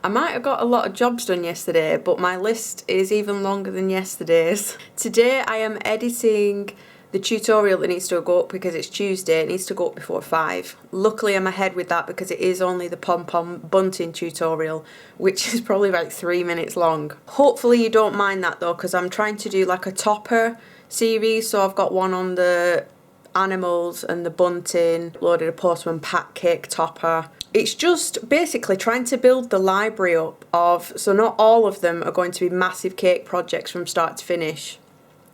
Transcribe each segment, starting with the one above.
I might have got a lot of jobs done yesterday, but my list is even longer than yesterday's. Today I am editing the tutorial that needs to go up because it's Tuesday. It needs to go up before 5. Luckily I'm ahead with that because it is only the pom-pom bunting tutorial, which is probably about 3 minutes long. Hopefully you don't mind that though, because I'm trying to do like a topper series, so I've got one on the animals and the bunting, loaded a postman pat cake topper. It's just basically trying to build the library up of, so not all of them are going to be massive cake projects from start to finish.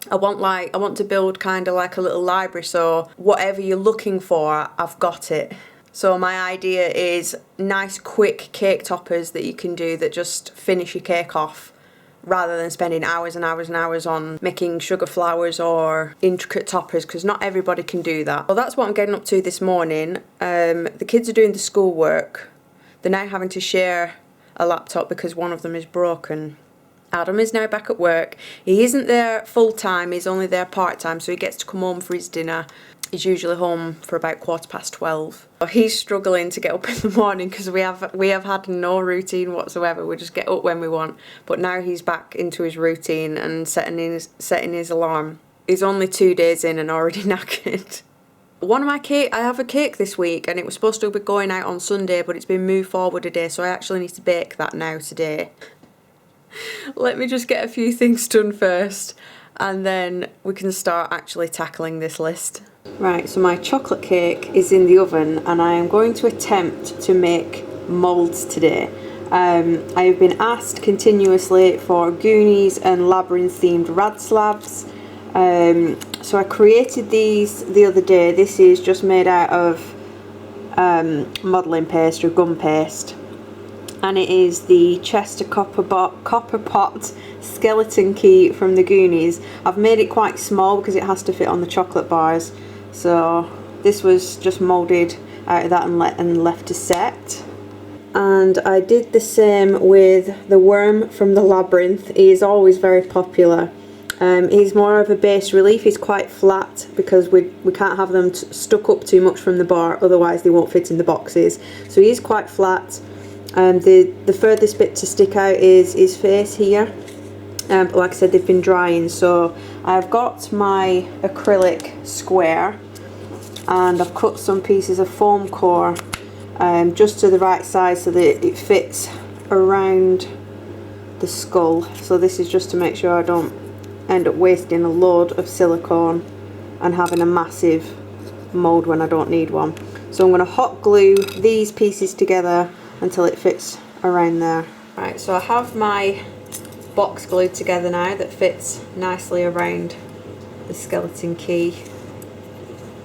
I want to build kind of like a little library, so whatever you're looking for, I've got it. So my idea is nice quick cake toppers that you can do that just finish your cake off, rather than spending hours and hours and hours on making sugar flowers or intricate toppers, because not everybody can do that. Well, that's what I'm getting up to this morning. The kids are doing the schoolwork. They're now having to share a laptop because one of them is broken. Adam is now back at work. He isn't there full time, he's only there part time, so he gets to come home for his dinner. He's usually home for about 12:15. He's struggling to get up in the morning because we have had no routine whatsoever. We just get up when we want. But now he's back into his routine and setting his alarm. He's only 2 days in and already knackered. I have a cake this week and it was supposed to be going out on Sunday, but it's been moved forward a day, so I actually need to bake that now today. Let me just get a few things done first and then we can start actually tackling this list. Right, so my chocolate cake is in the oven and I am going to attempt to make moulds today. I have been asked continuously for Goonies and Labyrinth themed Rad Slabs. So I created these the other day. This is just made out of modelling paste or gum paste. And it is the Chester Copper Pot skeleton key from the Goonies. I've made it quite small because it has to fit on the chocolate bars. So this was just moulded out of that and left to set. And I did the same with the worm from the Labyrinth. He is always very popular. He's more of a base relief. He's quite flat because we can't have them stuck up too much from the bar, otherwise they won't fit in the boxes. So he is quite flat. The furthest bit to stick out is his face here. But like I said, they've been drying, so I've got my acrylic square and I've cut some pieces of foam core just to the right size so that it fits around the skull. So this is just to make sure I don't end up wasting a load of silicone and having a massive mould when I don't need one. So I'm going to hot glue these pieces together until it fits around there. Right, so I have my box glued together now that fits nicely around the skeleton key.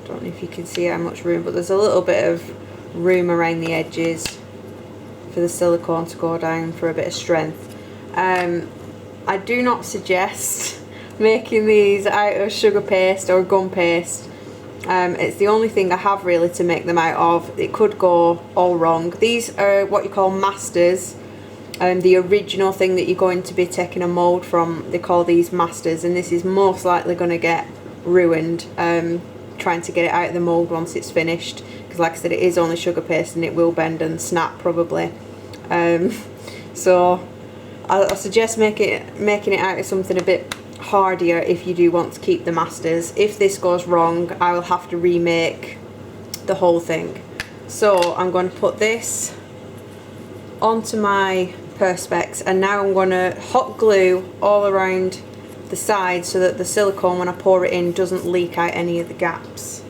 Don't know if you can see how much room, but there's a little bit of room around the edges for the silicone to go down for a bit of strength. I do not suggest making these out of sugar paste or gum paste. It's the only thing I have really to make them out of. It could go all wrong. These are what you call masters. The original thing that you're going to be taking a mould from, they call these masters, and this is most likely going to get ruined trying to get it out of the mould once it's finished, because like I said, it is only sugar paste and it will bend and snap probably. So I suggest making it out of something a bit hardier if you do want to keep the masters. If this goes wrong, I will have to remake the whole thing. So I'm going to put this onto my perspex, and now I'm going to hot glue all around the sides so that the silicone, when I pour it in, doesn't leak out any of the gaps.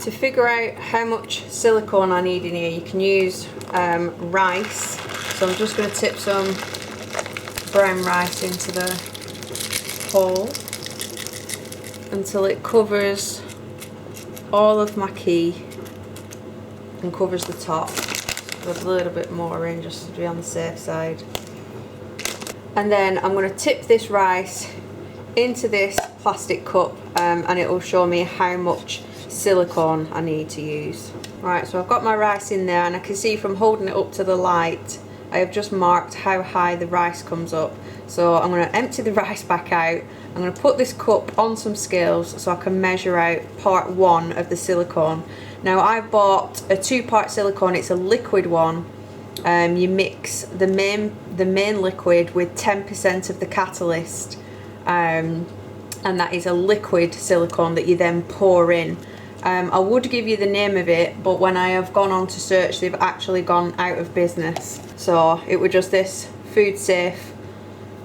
To figure out how much silicone I need in here, you can use rice. So I'm just going to tip some brown rice into the hole until it covers all of my key and covers the top. With a little bit more in just to be on the safe side. And then I'm going to tip this rice into this plastic cup and it will show me how much silicone I need to use. Right, so I've got my rice in there, and I can see from holding it up to the light I have just marked how high the rice comes up. So I'm going to empty the rice back out. I'm going to put this cup on some scales so I can measure out part 1 of the silicone. Now I've bought a 2-part silicone, it's a liquid one. You mix the main liquid with 10% of the catalyst, and that is a liquid silicone that you then pour in. I would give you the name of it, but when I have gone on to search, they've actually gone out of business. So it was just this food safe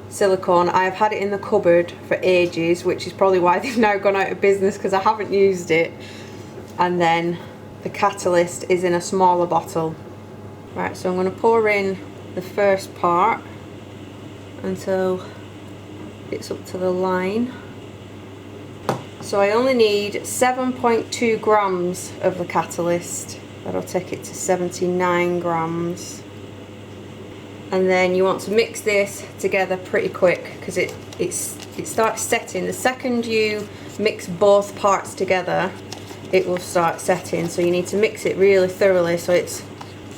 silicone. I've had it in the cupboard for ages, which is probably why they've now gone out of business, because I haven't used it. And then the catalyst is in a smaller bottle. Right, so I'm going to pour in the first part until it's up to the line. So I only need 7.2 grams of the catalyst. That'll take it to 79 grams. And then you want to mix this together pretty quick, because it starts setting. The second you mix both parts together, it will start setting. So you need to mix it really thoroughly so it's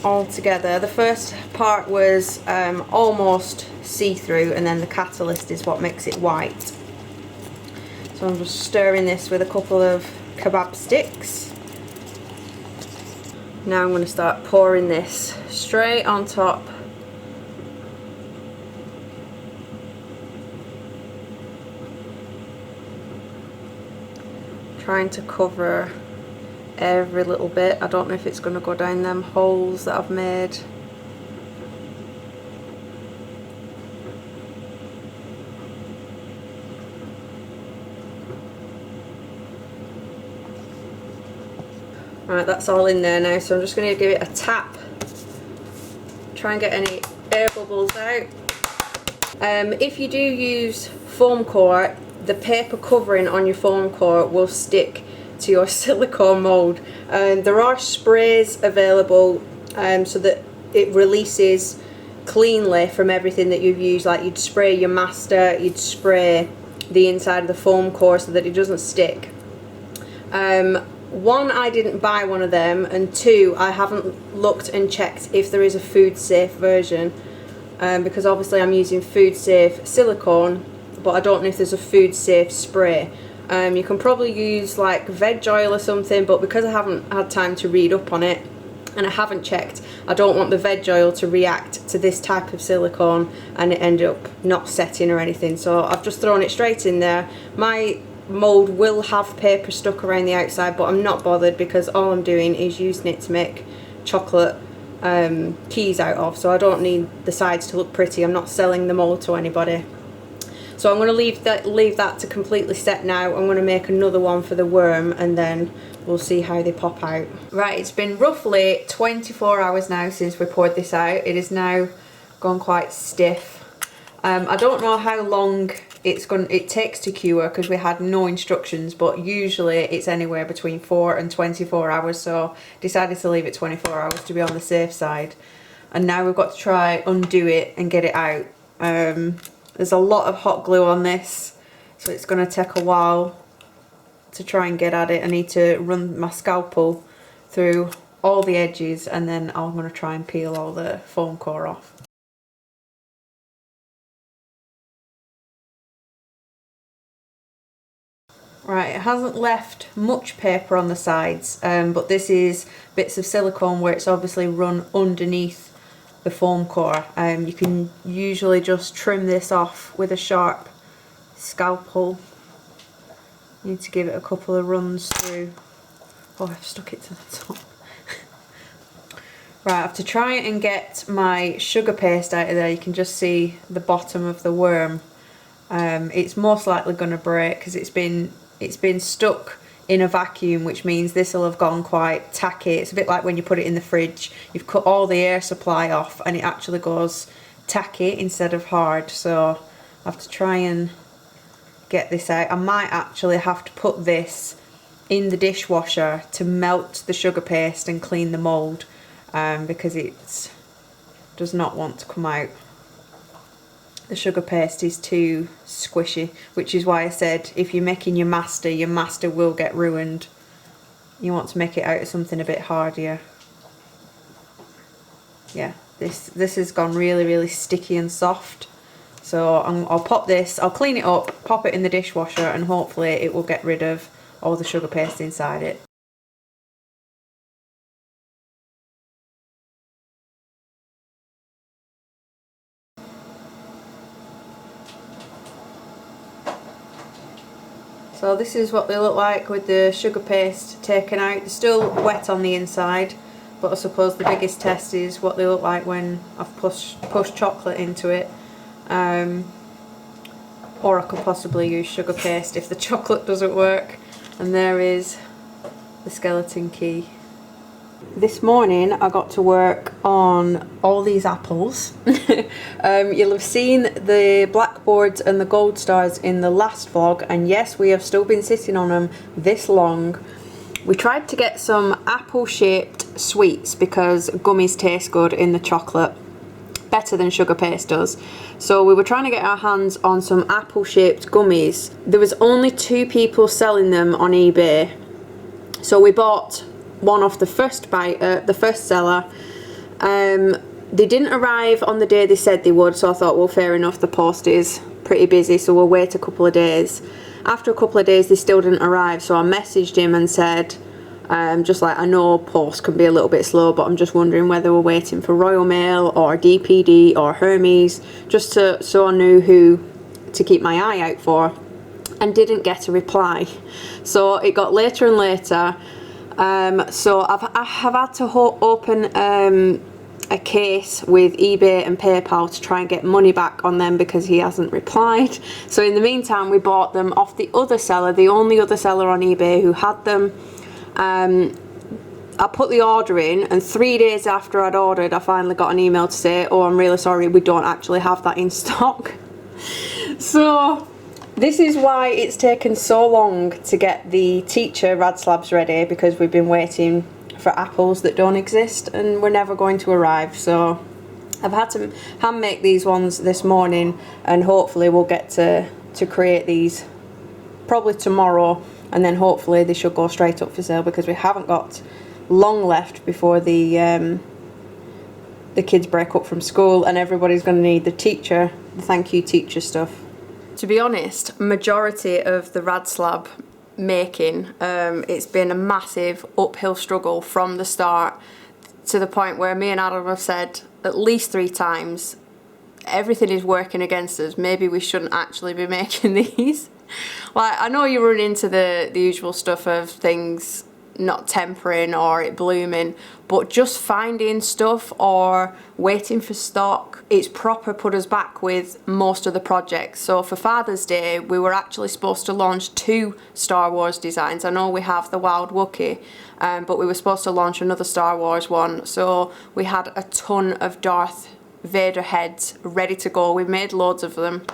all together. The first part was almost see-through, and then the catalyst is what makes it white. So I'm just stirring this with a couple of kebab sticks. Now I'm going to start pouring this straight on top. Trying to cover every little bit. I don't know if it's going to go down them holes that I've made. Right, that's all in there now, so I'm just going to give it a tap. Try and get any air bubbles out. If you do use foam core, the paper covering on your foam core will stick to your silicone mould. There are sprays available so that it releases cleanly from everything that you've used. Like you'd spray your master, you'd spray the inside of the foam core so that it doesn't stick. One, I didn't buy one of them, and two, I haven't looked and checked if there is a food safe version, because obviously I'm using food safe silicone, but I don't know if there's a food safe spray. You can probably use like veg oil or something, but because I haven't had time to read up on it and I haven't checked, I don't want the veg oil to react to this type of silicone and it end up not setting or anything. So I've just thrown it straight in there. My mould will have paper stuck around the outside, but I'm not bothered because all I'm doing is using it to make chocolate keys out of, so I don't need the sides to look pretty. I'm not selling the mould to anybody. So I'm going to leave that to completely set now. I'm going to make another one for the worm and then we'll see how they pop out. Right, it's been roughly 24 hours now since we poured this out. It is now gone quite stiff. I don't know how long it takes to cure because we had no instructions, but usually it's anywhere between 4 and 24 hours, so decided to leave it 24 hours to be on the safe side. And now we've got to try undo it and get it out. There's a lot of hot glue on this, so it's going to take a while to try and get at it. I need to run my scalpel through all the edges and then I'm going to try and peel all the foam core off. Right, it hasn't left much paper on the sides, but this is bits of silicone where it's obviously run underneath the foam core. You can usually just trim this off with a sharp scalpel. You need to give it a couple of runs through. Oh, I've stuck it to the top. Right, I have to try and get my sugar paste out of there. You can just see the bottom of the worm. It's most likely going to break because it's been stuck in a vacuum, which means this will have gone quite tacky. It's a bit like when you put it in the fridge. You've cut all the air supply off and it actually goes tacky instead of hard. So I have to try and get this out. I might actually have to put this in the dishwasher to melt the sugar paste and clean the mould, because it does not want to come out. The sugar paste is too squishy, which is why I said if you're making your master will get ruined. You want to make it out of something a bit hardier. yeah, this has gone really sticky and soft. So I'll pop this, I'll clean it up, pop it in the dishwasher, and hopefully it will get rid of all the sugar paste inside it. So this is what they look like with the sugar paste taken out. They're still wet on the inside, but I suppose the biggest test is what they look like when I've pushed chocolate into it. Or I could possibly use sugar paste if the chocolate doesn't work. And there is the skeleton key. This morning I got to work on all these apples. You'll have seen the blackboards and the gold stars in the last vlog, and yes, we have still been sitting on them this long. We tried to get some apple shaped sweets because gummies taste good in the chocolate, better than sugar paste does. So we were trying to get our hands on some apple shaped gummies. There was only 2 people selling them on eBay, so we bought one off the first seller. They didn't arrive on the day they said they would, so I thought, well, fair enough, the post is pretty busy, so we'll wait a couple of days. After a couple of days they still didn't arrive, so I messaged him and said, just like, I know post can be a little bit slow, but I'm just wondering whether we're waiting for Royal Mail or DPD or Hermes, just so I knew who to keep my eye out for, and didn't get a reply. So it got later and later. So I have had to open a case with eBay and PayPal to try and get money back on them because he hasn't replied. So in the meantime we bought them off the other seller, the only other seller on eBay who had them. I put the order in, and 3 days after I'd ordered I finally got an email to say, oh, I'm really sorry, we don't actually have that in stock. So this is why it's taken so long to get the teacher Rad Slabs ready, because we've been waiting for apples that don't exist and were never going to arrive. So I've had to hand make these ones this morning, and hopefully we'll get to create these probably tomorrow, and then hopefully they should go straight up for sale because we haven't got long left before the kids break up from school and everybody's going to need the thank you teacher stuff. To be honest, majority of the Rad Slab making, it's been a massive uphill struggle from the start, to the point where me and Adam have said at least 3 times, everything is working against us, maybe we shouldn't actually be making these. Like, I know you run into the usual stuff of things not tempering or it blooming, but just finding stuff or waiting for stock, it's proper put us back with most of the projects. So for Father's Day we were actually supposed to launch 2 Star Wars designs. I know we have the Wild Wookiee, but we were supposed to launch another Star Wars one, so we had a ton of Darth Vader heads ready to go. We made loads of them,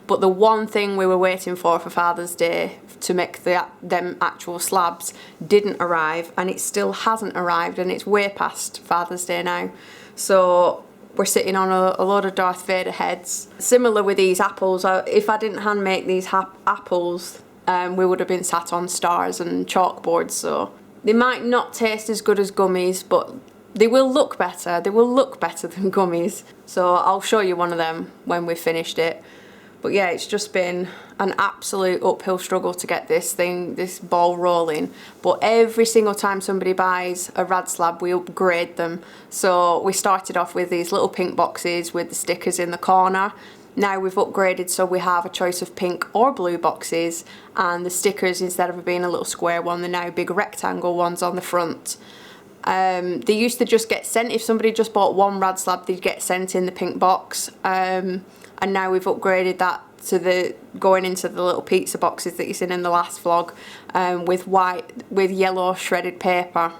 but the one thing we were waiting for Father's Day to make them actual slabs didn't arrive, and it still hasn't arrived, and it's way past Father's Day now. So we're sitting on a load of Darth Vader heads. Similar with these apples, if I didn't hand make these apples, we would have been sat on stars and chalkboards. So they might not taste as good as gummies, but they will look better. They will look better than gummies. So I'll show you one of them when we've finished it. But yeah, it's just been an absolute uphill struggle to get this ball rolling. But every single time somebody buys a Rad Slab, we upgrade them. So we started off with these little pink boxes with the stickers in the corner. Now we've upgraded, so we have a choice of pink or blue boxes, and the stickers, instead of being a little square one, they're now big rectangle ones on the front. They used to just get sent, if somebody just bought one Rad Slab, they'd get sent in the pink box. And now we've upgraded that to going into the little pizza boxes that you seen in the last vlog, with yellow shredded paper.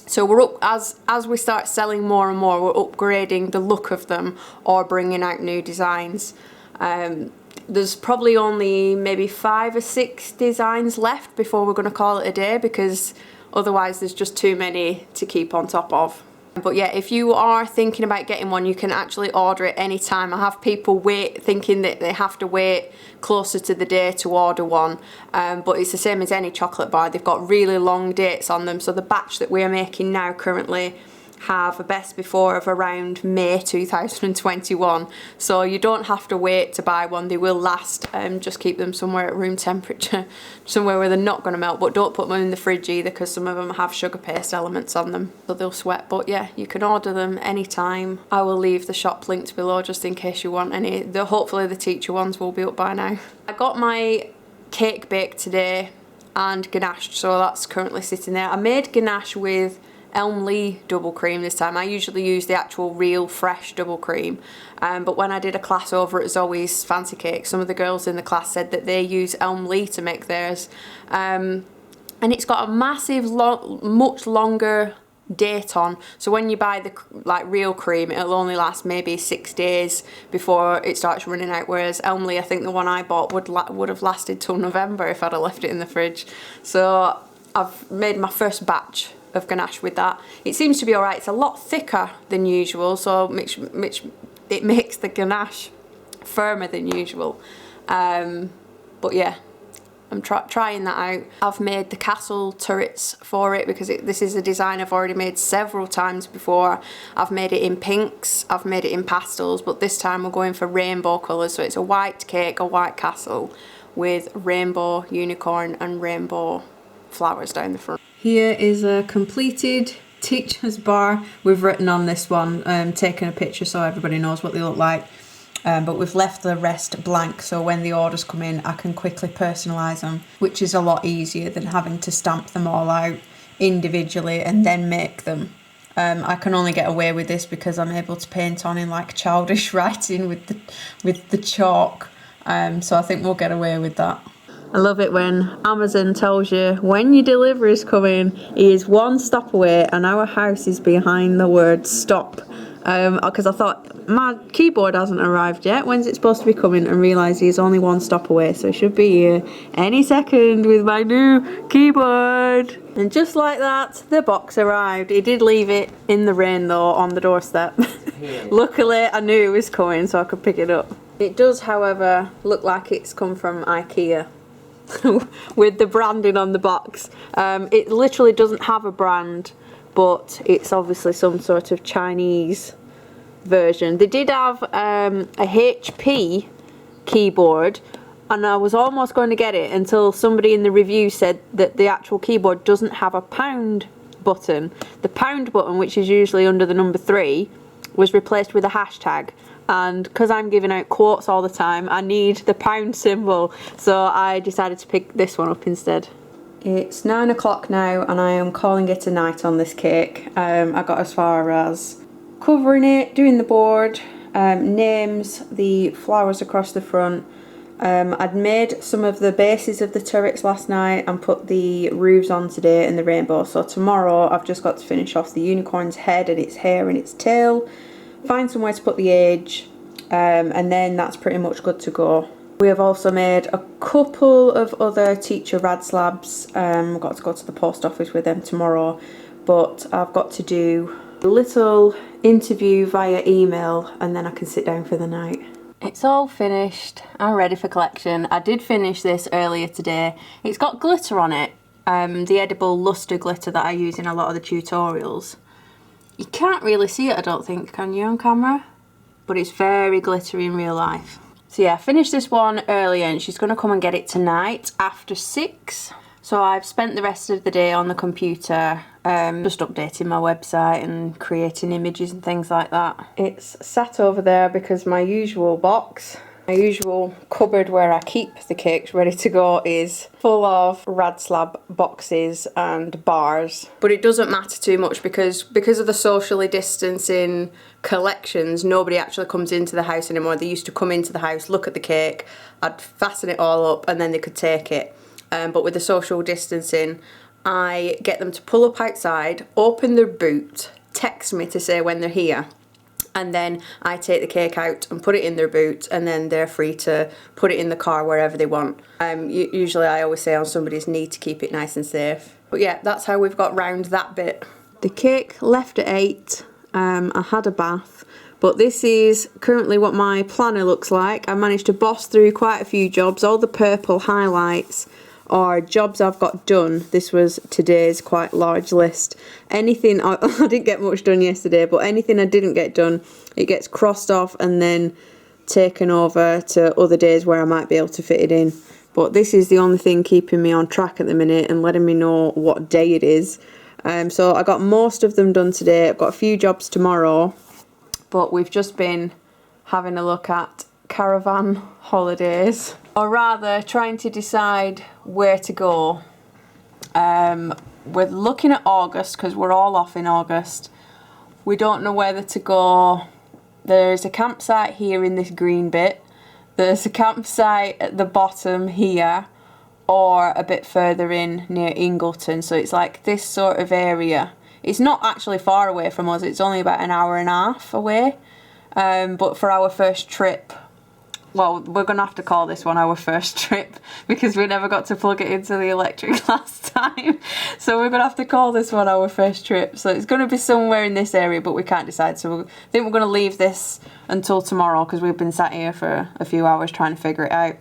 So we're up, as we start selling more and more, we're upgrading the look of them or bringing out new designs. There's probably only maybe 5 or 6 designs left before we're going to call it a day, because otherwise there's just too many to keep on top of. But yeah, if you are thinking about getting one, you can actually order it anytime. I have people thinking that they have to wait closer to the day to order one, but it's the same as any chocolate bar. They've got really long dates on them. So the batch that we're making now currently have a best before of around May 2021, so you don't have to wait to buy one. They will last. Just keep them somewhere at room temperature, somewhere where they're not going to melt, but don't put them in the fridge either, because some of them have sugar paste elements on them, so they'll sweat. But yeah, you can order them anytime. I will leave the shop linked below just in case you want any. Hopefully the teacher ones will be up by now. I got my cake baked today and ganached, so that's currently sitting there. I made ganache with Elm Lee double cream this time. I usually use the actual real fresh double cream, but when I did a class over at Zoe's Fancy Cake, some of the girls in the class said that they use Elm Lee to make theirs, and it's got a massive much longer date on, so when you buy the real cream, it'll only last maybe 6 days before it starts running out, whereas Elm Lee, I think the one I bought would have lasted till November if I'd have left it in the fridge. So I've made my first batch of ganache with that. It seems to be alright. It's a lot thicker than usual, so it makes the ganache firmer than usual. But yeah, I'm trying that out. I've made the castle turrets for it because this is a design I've already made several times before. I've made it in pinks, I've made it in pastels, but this time we're going for rainbow colours. So it's a white cake, a white castle with rainbow unicorn and rainbow flowers down the front. Here is a completed teacher's bar. We've written on this one, taken a picture so everybody knows what they look like. But we've left the rest blank, so when the orders come in I can quickly personalise them, which is a lot easier than having to stamp them all out individually and then make them. I can only get away with this because I'm able to paint on in like childish writing with the chalk, so I think we'll get away with that. I love it when Amazon tells you when your delivery is coming, it is one stop away, and our house is behind the word stop. Because I thought, my keyboard hasn't arrived yet, when's it supposed to be coming? And realised he's only one stop away, so it should be here any second with my new keyboard. And just like that, the box arrived. He did leave it in the rain though, on the doorstep. Luckily I knew it was coming so I could pick it up. It does, however, look like it's come from IKEA. With the branding on the box. It literally doesn't have a brand, but it's obviously some sort of Chinese version. They did have a HP keyboard, and I was almost going to get it until somebody in the review said that the actual keyboard doesn't have a pound button. The pound button, which is usually under the number 3, was replaced with a hashtag. And because I'm giving out quotes all the time, I need the pound symbol, so I decided to pick this one up instead. It's 9 o'clock now and I am calling it a night on this cake. I got as far as covering it, doing the board, names, the flowers across the front. I'd made some of the bases of the turrets last night and put the roofs on today and the rainbow, so tomorrow I've just got to finish off the unicorn's head and its hair and its tail, find somewhere to put the age, and then that's pretty much good to go. We have also made a couple of other teacher Rad Slabs. I've got to go to the post office with them tomorrow, but I've got to do a little interview via email and then I can sit down for the night. It's all finished. I'm ready for collection. I did finish this earlier today. It's got glitter on it, the edible luster glitter that I use in a lot of the tutorials. You can't really see it, I don't think, can you, on camera? But it's very glittery in real life. So yeah, I finished this one earlier and she's going to come and get it tonight after 6. So I've spent the rest of the day on the computer, just updating my website and creating images and things like that. It's sat over there because my usual box, my usual cupboard where I keep the cakes ready to go, is full of Rad Slab boxes and bars. But it doesn't matter too much because of the socially distancing collections, nobody actually comes into the house anymore. They used to come into the house, look at the cake, I'd fasten it all up and then they could take it. But with the social distancing, I get them to pull up outside, open their boot, text me to say when they're here, and then I take the cake out and put it in their boot, and then they're free to put it in the car wherever they want. Usually I always say on somebody's knee to keep it nice and safe. But yeah, that's how we've got round that bit. The cake left at 8. I had a bath, but this is currently what my planner looks like. I managed to boss through quite a few jobs. All the purple highlights are jobs I've got done. This was today's quite large list. Anything, I didn't get much done yesterday, but anything I didn't get done, it gets crossed off and then taken over to other days where I might be able to fit it in. But this is the only thing keeping me on track at the minute and letting me know what day it is. So I got most of them done today. I've got a few jobs tomorrow, but we've just been having a look at caravan holidays, or rather trying to decide where to go. We're looking at August because we're all off in August. We don't know whether to go. There's a campsite here in this green bit. There's a campsite at the bottom here, or a bit further in near Ingleton. So it's like this sort of area. It's not actually far away from us. It's only about an hour and a half away. But for our first trip, well, we're going to have to call this one our first trip because we never got to plug it into the electric last time. So we're going to have to call this one our first trip. So it's going to be somewhere in this area, but we can't decide. So I think we're going to leave this until tomorrow because we've been sat here for a few hours trying to figure it out.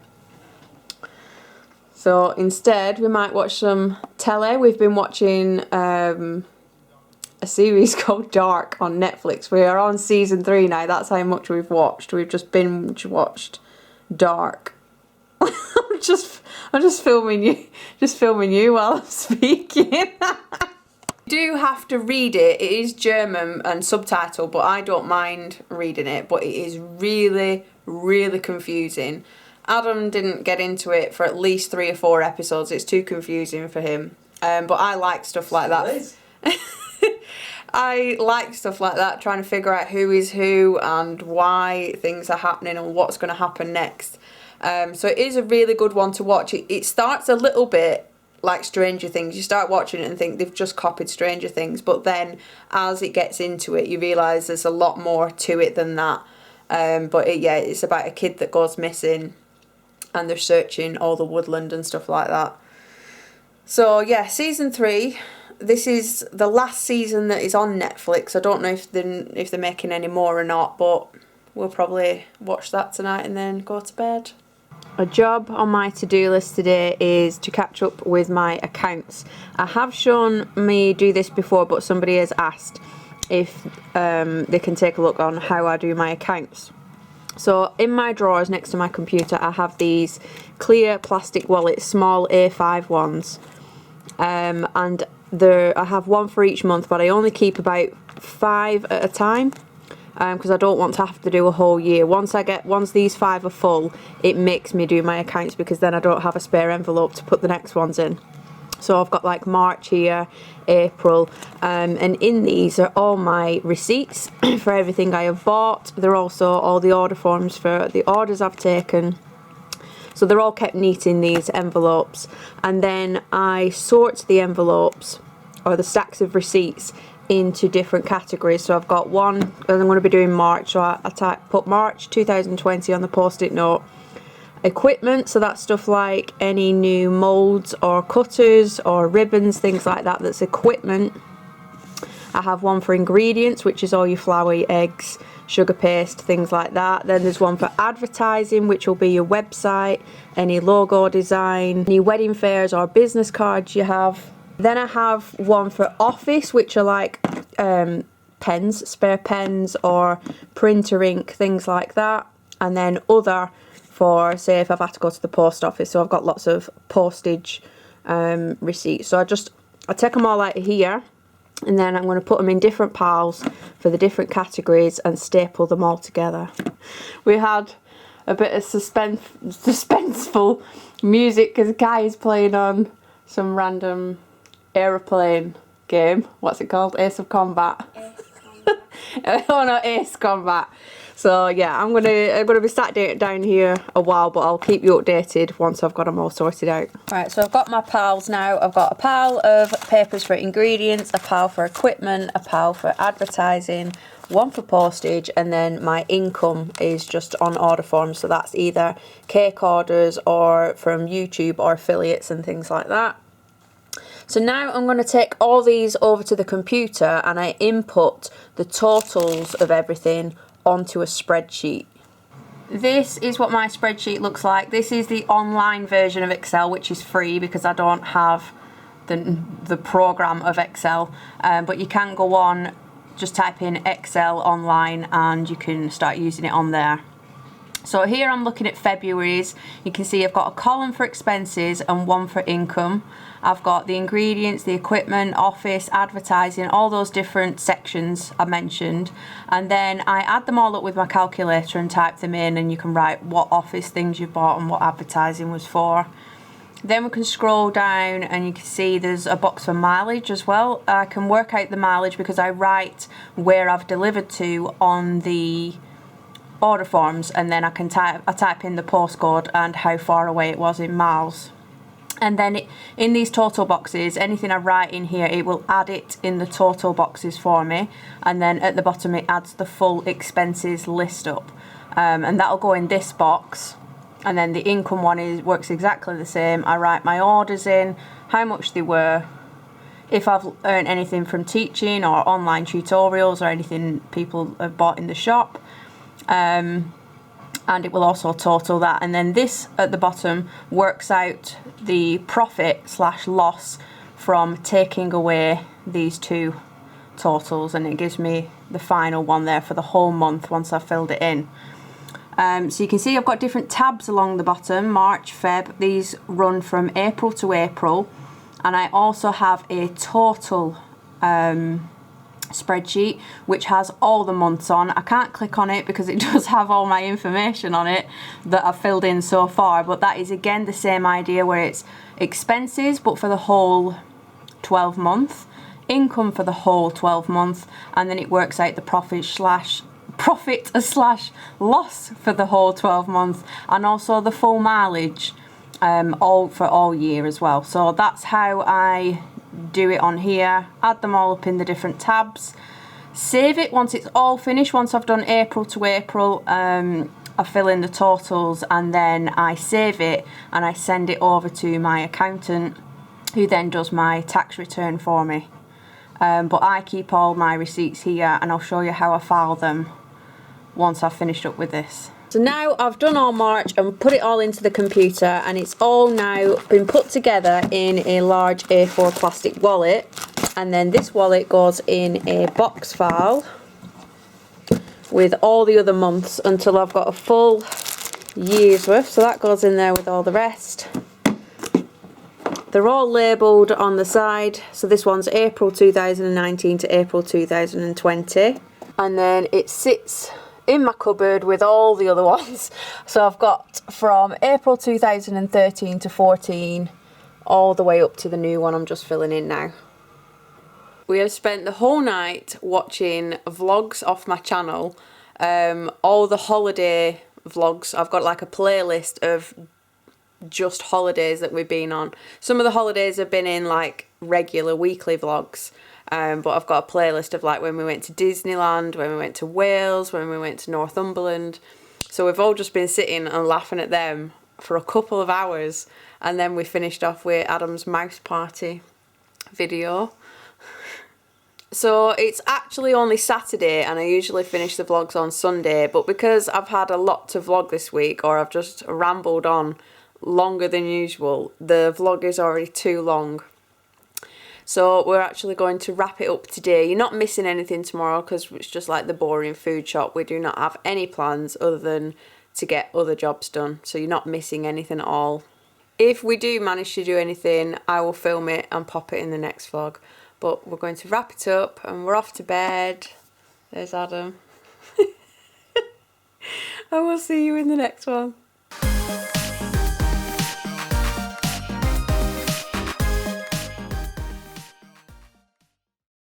So instead, we might watch some telly. We've been watching a series called Dark on Netflix. We are on season 3 now. That's how much we've watched. We've just binge watched Dark. I'm just filming you while I'm speaking. You do have to read it. It is German and subtitled, but I don't mind reading it. But it is really, really confusing. Adam didn't get into it for at least 3 or 4 episodes. It's too confusing for him. But I like stuff like that. I like stuff like that, trying to figure out who is who and why things are happening and what's going to happen next. So it is a really good one to watch. It starts a little bit like Stranger Things. You start watching it and think they've just copied Stranger Things, but then as it gets into it, you realise there's a lot more to it than that. Yeah, it's about a kid that goes missing and they're searching all the woodland and stuff like that. So yeah, season 3. This is the last season that is on Netflix. I don't know if they're making any more or not, but we'll probably watch that tonight and then go to bed. A job on my to-do list today is to catch up with my accounts. I have shown me do this before, but somebody has asked if they can take a look on how I do my accounts. So in my drawers next to my computer, I have these clear plastic wallets, small A5 ones, and I have one for each month, but I only keep about 5 at a time because I don't want to have to do a whole year. Once these 5 are full, it makes me do my accounts because then I don't have a spare envelope to put the next ones in. So I've got like March here, April, and in these are all my receipts for everything I have bought. They're also all the order forms for the orders I've taken. So they're all kept neat in these envelopes, and then I sort the envelopes or the stacks of receipts into different categories. So I've got one, and I'm going to be doing March, so I put March 2020 on the post-it note. Equipment, so that's stuff like any new moulds or cutters or ribbons, things like that, that's equipment. I have one for ingredients, which is all your flour, your eggs, sugar paste, things like that. Then there's one for advertising, which will be your website, any logo design, any wedding fairs or business cards you have. Then I have one for office, which are like pens, spare pens or printer ink, things like that. And then other for, say, if I've had to go to the post office. So I've got lots of postage receipts. So I take them all out of here, and then I'm going to put them in different piles for the different categories and staple them all together. We had a bit of suspenseful music because Kai is playing on some random aeroplane game. What's it called? Ace of Combat. Oh no, Ace Combat. So yeah, I'm gonna be sat down here a while, but I'll keep you updated once I've got them all sorted out. Right, so I've got my piles now. I've got a pile of papers for ingredients, a pile for equipment, a pile for advertising, one for postage, and then my income is just on order forms. So that's either cake orders or from YouTube or affiliates and things like that. So now I'm going to take all these over to the computer and I input the totals of everything onto a spreadsheet. this is what my spreadsheet looks like. This is the online version of Excel, which is free because I don't have the program of Excel, but you can go on, just type in Excel online and you can start using it on there. So here I'm looking at February's. You can see I've got a column for expenses and one for income. I've got the ingredients, the equipment, office, advertising, all those different sections I mentioned. And then I add them all up with my calculator and type them in, and you can write what office things you bought and what advertising was for. Then we can scroll down and you can see there's a box for mileage as well. I can work out the mileage because I write where I've delivered to on the order forms, and then I type in the postcode and how far away it was in miles. And then in these total boxes, anything I write in here, it will add it in the total boxes for me, and then at the bottom it adds the full expenses list up, and that'll go in this box. And then the income one works exactly the same. I write my orders in, how much they were, if I've earned anything from teaching or online tutorials or anything people have bought in the shop. And it will also total that, and then this at the bottom works out the profit / loss from taking away these two totals, and it gives me the final one there for the whole month once I've filled it in. So you can see I've got different tabs along the bottom, March, Feb, these run from April to April, and I also have a total spreadsheet which has all the months on. I can't click on it because it does have all my information on it that I've filled in so far, but that is again the same idea where it's expenses but for the whole 12 month, income for the whole 12 month, and then it works out the profit / loss for the whole 12 months, and also the full mileage all for all year as well. So that's how I do it on here. Add them all up in the different tabs, save it once it's all finished. Once I've done April to April, I fill in the totals and then I save it and I send it over to my accountant, who then does my tax return for me. But I keep all my receipts here, and I'll show you how I file them once I've finished up with this. So now I've done all March and put it all into the computer, and it's all now been put together in a large A4 plastic wallet, and then this wallet goes in a box file with all the other months until I've got a full year's worth, so that goes in there with all the rest. They're all labelled on the side, so this one's April 2019 to April 2020, and then it sits in my cupboard with all the other ones. So I've got from April 2013 to 14 all the way up to the new one I'm just filling in now. We have spent the whole night watching vlogs off my channel, all the holiday vlogs. I've got like a playlist of just holidays that we've been on. Some of the holidays have been in like regular weekly vlogs. But I've got a playlist of like when we went to Disneyland, when we went to Wales, when we went to Northumberland. So we've all just been sitting and laughing at them for a couple of hours, and then we finished off with Adam's mouse party video. So it's actually only Saturday, and I usually finish the vlogs on Sunday, but because I've had a lot to vlog this week, or I've just rambled on longer than usual, the vlog is already too long. So we're actually going to wrap it up today. You're not missing anything tomorrow because it's just like the boring food shop. We do not have any plans other than to get other jobs done. So you're not missing anything at all. If we do manage to do anything, I will film it and pop it in the next vlog. But we're going to wrap it up and we're off to bed. There's Adam. I will see you in the next one.